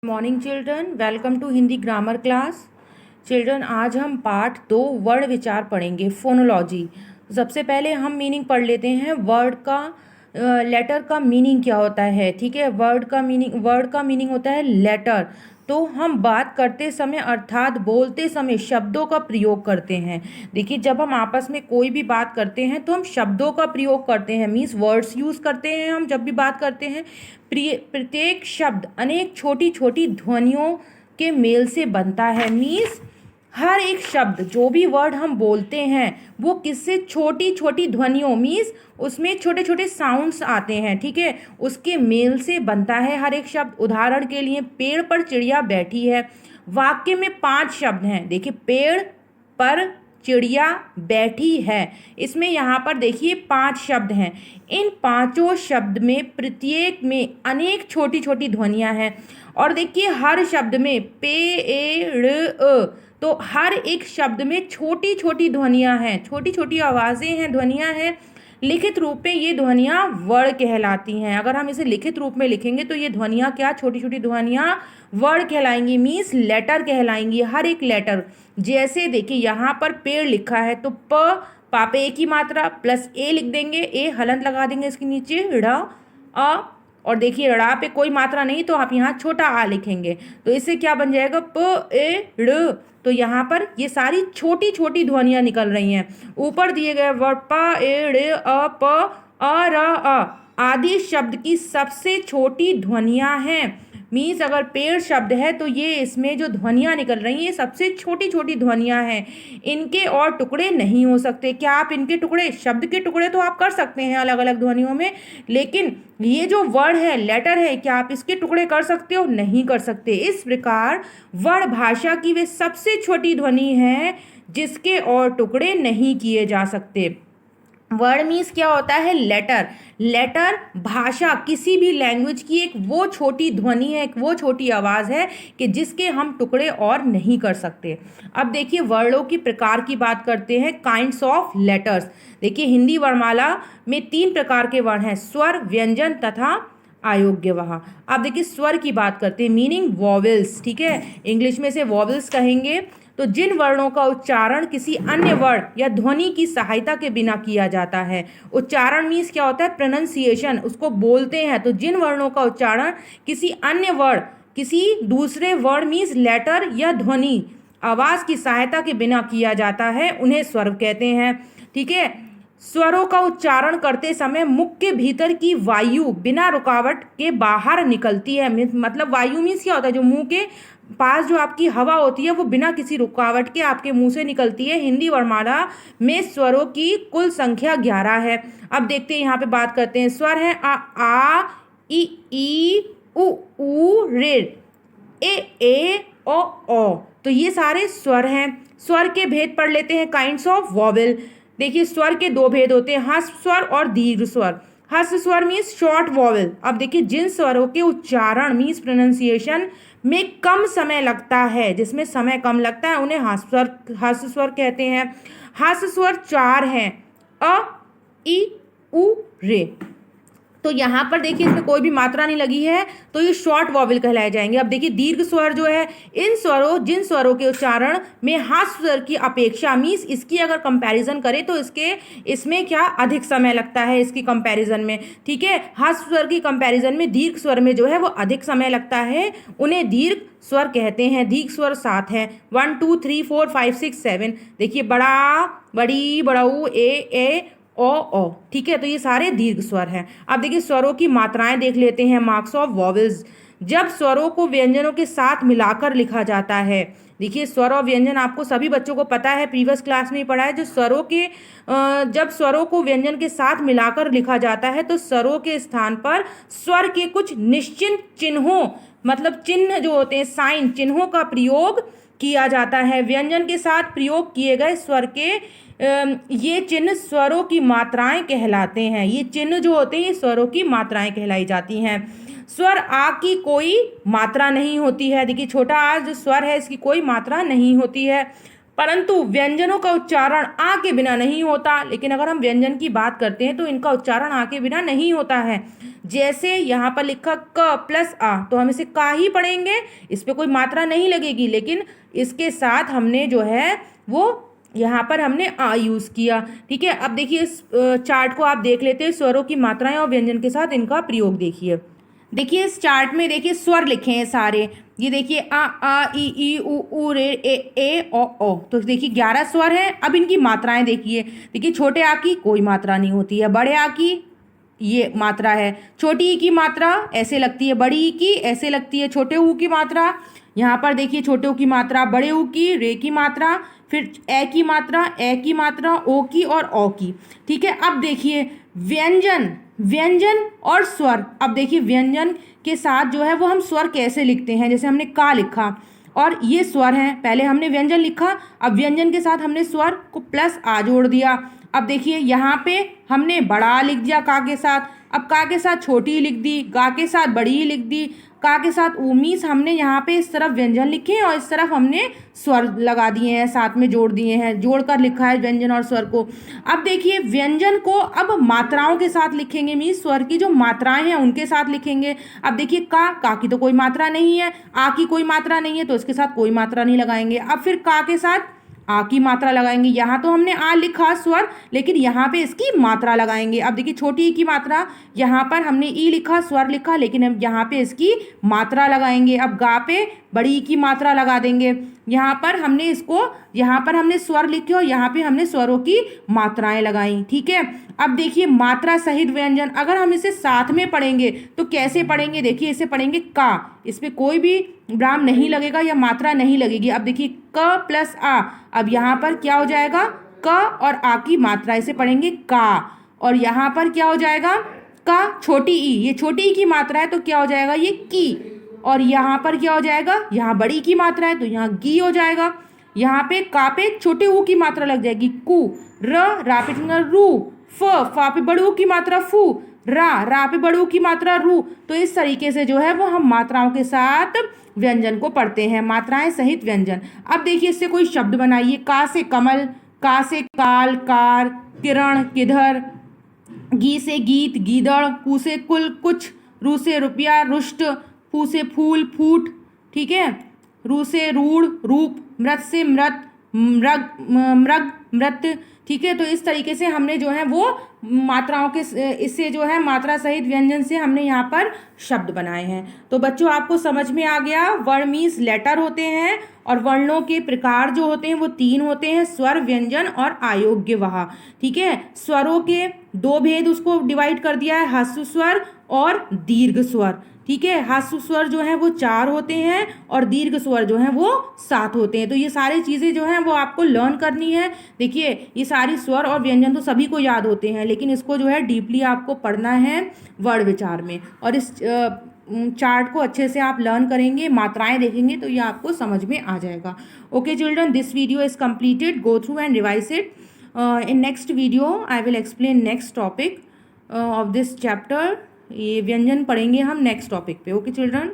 Morning children, welcome to Hindi grammar class. Children, आज हम पाठ 2 वर्ण विचार पढ़ेंगे, फोनोलॉजी। सबसे पहले हम मीनिंग पढ़ लेते हैं वर्ड का। लेटर का मीनिंग क्या होता है? ठीक है, वर्ड का मीनिंग होता है लेटर। तो हम बात करते समय अर्थात बोलते समय शब्दों का प्रयोग करते हैं। देखिए, जब हम आपस में कोई भी बात करते हैं तो हम शब्दों का प्रयोग करते हैं, मीन्स वर्ड्स यूज़ करते हैं। हम जब भी बात करते हैं प्रत्येक शब्द अनेक छोटी छोटी ध्वनियों के मेल से बनता है। मीन्स हर एक शब्द, जो भी वर्ड हम बोलते हैं, वो किससे छोटी छोटी ध्वनियों, मीन्स उसमें छोटे छोटे साउंड्स आते हैं, ठीक है, उसके मेल से बनता है हर एक शब्द। उदाहरण के लिए, पेड़ पर चिड़िया बैठी है। वाक्य में 5 शब्द हैं। देखिए, पेड़ पर चिड़िया बैठी है, इसमें यहाँ पर देखिए 5 शब्द हैं। इन पांचों शब्द में प्रत्येक में अनेक छोटी छोटी ध्वनियाँ हैं। और देखिए, हर शब्द में पे ए ड़ अ, तो हर एक शब्द में छोटी छोटी ध्वनियाँ हैं, छोटी छोटी आवाज़ें हैं, ध्वनियाँ हैं। लिखित रूप में ये ध्वनियाँ वर्ण कहलाती हैं। अगर हम इसे लिखित रूप में लिखेंगे तो ये ध्वनियाँ क्या, छोटी छोटी ध्वनियाँ वर्ण कहलाएंगी, मीन्स लेटर कहलाएंगी। हर एक लेटर, जैसे देखिए यहाँ पर पेड़ लिखा है तो पापे एक ही मात्रा प्लस ए लिख देंगे, ए हलंत लगा देंगे इसके नीचे, ड़ अ। और देखिए, ड़ा पे कोई मात्रा नहीं तो आप यहाँ छोटा आ लिखेंगे, तो इससे क्या बन जाएगा, प ए ड़। तो यहाँ पर ये सारी छोटी छोटी ध्वनियाँ निकल रही हैं। ऊपर दिए गए वर्ड प ए ड़ अ प अ र अ आदि शब्द की सबसे छोटी ध्वनियाँ हैं। मीन्स अगर पेड़ शब्द है तो ये इसमें जो ध्वनियाँ निकल रही हैं ये सबसे छोटी छोटी ध्वनियाँ हैं। इनके और टुकड़े नहीं हो सकते। क्या आप इनके टुकड़े, शब्द के टुकड़े तो आप कर सकते हैं अलग अलग ध्वनियों में, लेकिन ये जो वर्ड है, लेटर है, क्या आप इसके टुकड़े कर सकते हो? नहीं कर सकते। इस प्रकार वर्ण भाषा की वे सबसे छोटी ध्वनि है जिसके और टुकड़े नहीं किए जा सकते। वर्ड मीन्स क्या होता है, लेटर। लेटर भाषा, किसी भी लैंग्वेज की एक वो छोटी ध्वनि है, एक वो छोटी आवाज़ है कि जिसके हम टुकड़े और नहीं कर सकते। अब देखिए, वर्णों की प्रकार की बात करते हैं, काइंड्स ऑफ लेटर्स। देखिए, हिंदी वर्णमाला में 3 प्रकार के वर्ण हैं, स्वर, व्यंजन तथा अयोग्यवह। अब देखिए, स्वर की बात करते हैं, मीनिंग वॉवेल्स, ठीक है, इंग्लिश में से वॉवेल्स कहेंगे। तो जिन वर्णों का उच्चारण किसी अन्य वर्ण या ध्वनि की सहायता के बिना किया जाता है। उच्चारण मीन्स क्या होता है, प्रोनाउंसिएशन, उसको बोलते हैं। तो जिन वर्णों का उच्चारण किसी अन्य वर्ण, किसी दूसरे वर्ण मीन्स लेटर या ध्वनि आवाज की सहायता के बिना किया जाता है, उन्हें स्वर कहते हैं, ठीक है। स्वरों का उच्चारण करते समय मुख के भीतर की वायु बिना रुकावट के बाहर निकलती है। मतलब वायु मीन्स क्या होता है, जो मुंह के पास जो आपकी हवा होती है वो बिना किसी रुकावट के आपके मुंह से निकलती है। हिंदी वर्णमाला में स्वरों की कुल संख्या 11 है। अब देखते हैं, यहाँ पे बात करते हैं। स्वर है आ ई उ रे, ए ओ। तो ये सारे स्वर हैं। स्वर के भेद पढ़ लेते हैं, काइंड्स ऑफ वॉवेल। देखिए, स्वर के 2 भेद होते हैं, ह्रस्व स्वर और दीर्घ स्वर। ह्रस्व स्वर मीन्स शॉर्ट वॉवेल। अब देखिए, जिन स्वरों के उच्चारण मीन्स प्रोनाउंसिएशन में कम समय लगता है, जिसमें समय कम लगता है, उन्हें ह्रस्व स्वर कहते हैं। ह्रस्व स्वर 4 हैं, अ ई उ रे। तो यहाँ पर देखिए, इसमें कोई भी मात्रा नहीं लगी है तो ये शॉर्ट वॉवेल कहलाए जाएंगे। अब देखिए, दीर्घ स्वर जो है, जिन स्वरों के उच्चारण में ह्रस्व स्वर की अपेक्षा, मीन्स इसकी अगर कंपैरिजन करें तो इसमें क्या अधिक समय लगता है इसकी कंपैरिजन में, ठीक है। ह्रस्व स्वर की कंपैरिजन में दीर्घ स्वर में जो है वो अधिक समय लगता है, उन्हें दीर्घ स्वर कहते हैं। दीर्घ स्वर 7 है, 1 2 3 4 5 6 7। देखिए, बड़ा, बड़ी, बड़ऊ, ए ओ, ठीक है। तो ये सारे दीर्घ स्वर हैं। अब देखिए, स्वरों की मात्राएं देख लेते हैं, मार्क्स ऑफ वॉवेल्स। जब स्वरों को व्यंजनों के साथ मिलाकर लिखा जाता है, देखिए, स्वर और व्यंजन आपको सभी बच्चों को पता है, प्रीवियस क्लास में ही पढ़ा है। जब स्वरों को व्यंजन के साथ मिलाकर लिखा जाता है तो स्वरों के स्थान पर स्वर के कुछ निश्चित चिन्हों, मतलब चिन्ह जो होते हैं, साइन, चिन्हों का प्रयोग किया जाता है। व्यंजन के साथ प्रयोग किए गए स्वर के ये चिन्ह स्वरों की मात्राएं कहलाते हैं। ये चिन्ह जो होते हैं ये स्वरों की मात्राएं कहलाई जाती हैं। स्वर आ की कोई मात्रा नहीं होती है। देखिए, छोटा आ जो स्वर है इसकी कोई मात्रा नहीं होती है। परंतु व्यंजनों का उच्चारण आ के बिना नहीं होता। लेकिन अगर हम व्यंजन की बात करते हैं तो इनका उच्चारण आ के बिना नहीं होता है। जैसे यहाँ पर लिखा क प्लस आ, तो हम इसे का ही पढ़ेंगे, इस पे कोई मात्रा नहीं लगेगी, लेकिन इसके साथ हमने जो है वो यहाँ पर हमने आ यूज़ किया। ठीक है, अब देखिए इस चार्ट को आप देख लेते हैं, स्वरों की मात्राएं और व्यंजन के साथ इनका प्रयोग देखिए। देखिए इस चार्ट में देखिए स्वर लिखे हैं सारे, ये देखिए आ ई उ रे ए ओ। तो देखिए 11 स्वर हैं। अब इनकी मात्राएं देखिए। देखिए छोटे आ की कोई मात्रा नहीं होती है, बड़े आ की ये मात्रा है, छोटी ई की मात्रा ऐसे लगती है, बड़ी ई की ऐसे लगती है, छोटे ऊ की मात्रा यहाँ पर देखिए, छोटे ऊ की मात्रा, बड़े ऊ की, रे की मात्रा, फिर ए की मात्रा, ए की मात्रा, ओ की और ओ की। ठीक है, अब देखिए व्यंजन, व्यंजन और स्वर। अब देखिए व्यंजन के साथ जो है वो हम स्वर कैसे लिखते हैं। जैसे हमने का लिखा और ये स्वर हैं, पहले हमने व्यंजन लिखा, अब व्यंजन के साथ हमने स्वर को प्लस आ जोड़ दिया। अब देखिए यहाँ पे हमने बड़ा लिख दिया का के साथ, अब का के साथ छोटी लिख दी, गा के साथ बड़ी लिख दी, का के साथ मीन्स हमने यहाँ पे इस तरफ व्यंजन लिखे और इस तरफ हमने स्वर लगा दिए हैं, साथ में जोड़ दिए हैं, जोड़कर लिखा है व्यंजन और स्वर को। अब देखिए व्यंजन को अब मात्राओं के साथ लिखेंगे, मीन्स स्वर की जो मात्राएं हैं उनके साथ लिखेंगे। अब देखिए का की तो कोई मात्रा नहीं है, आ की कोई मात्रा नहीं है, तो इसके साथ कोई मात्रा नहीं लगाएंगे। अब फिर का के साथ आ की मात्रा लगाएंगे। यहाँ तो हमने आ लिखा स्वर, लेकिन यहाँ पे इसकी मात्रा लगाएंगे। अब देखिए छोटी ई की मात्रा, यहाँ पर हमने ई लिखा, स्वर लिखा, लेकिन हम यहाँ पे इसकी मात्रा लगाएंगे। अब गा पे बड़ी ई की मात्रा लगा देंगे। यहाँ पर हमने इसको, यहाँ पर हमने स्वर लिखे और यहाँ पे हमने स्वरों की मात्राएं लगाई। ठीक है, अब देखिए मात्रा सहित व्यंजन, अगर हम इसे साथ में पढ़ेंगे तो कैसे पढ़ेंगे। देखिए इसे पढ़ेंगे का, इस पर कोई भी विराम नहीं लगेगा या मात्रा नहीं लगेगी। अब देखिए क प्लस आ, अब यहाँ पर क्या हो जाएगा, क और आ की मात्रा, इसे पढ़ेंगे का। और यहाँ पर क्या हो जाएगा, का छोटी ई, ये छोटी ई की मात्रा है तो क्या हो जाएगा, ये की। और यहाँ पर क्या हो जाएगा, यहाँ बड़ी की मात्रा है तो यहाँ गी हो जाएगा। यहाँ पे का पे छोटे ऊ की मात्रा लग जाएगी कु, रा पे रू, फा पे बड़ू की मात्रा फू, रा पे बड़ू की मात्रा रू। तो इस तरीके से जो है वो हम मात्राओं के साथ व्यंजन को पढ़ते हैं, मात्राएं सहित व्यंजन। अब देखिए इससे कोई शब्द बनाइए। का से कमल, का से काल, कार, किरण, किधर, गी से गीत, गीदड़, कु से कुल, कुछ, रू से रुपया, रुष्ट, फू से फूल, फूट। ठीक है, रू से रूढ़, रूप, मृत से मृत, मृग, मृग, मृत। ठीक है, तो इस तरीके से हमने जो है वो मात्राओं के, इससे जो है मात्रा सहित व्यंजन से हमने यहाँ पर शब्द बनाए हैं। तो बच्चों आपको समझ में आ गया, वर्ण मीन्स लेटर होते हैं और वर्णों के प्रकार जो होते हैं वो 3 होते हैं, स्वर, व्यंजन और अयोग्यवाह। ठीक है, स्वरों के 2 भेद उसको डिवाइड कर दिया है, ह्रस्व स्वर और दीर्घ स्वर। ठीक है, ह्रस्व स्वर जो है वो 4 होते हैं और दीर्घ स्वर जो है वो 7 होते हैं। तो ये सारी चीज़ें जो हैं वो आपको लर्न करनी है। देखिए ये सारी स्वर और व्यंजन तो सभी को याद होते हैं, लेकिन इसको जो है डीपली आपको पढ़ना है वर्ण विचार में। और इस चार्ट को अच्छे से आप लर्न करेंगे, मात्राएं देखेंगे तो ये आपको समझ में आ जाएगा। Okay children, this video is completed, go through and revise it. In next video I will explain next topic of this chapter. ये व्यंजन पढ़ेंगे हम नेक्स्ट टॉपिक पे। Okay children.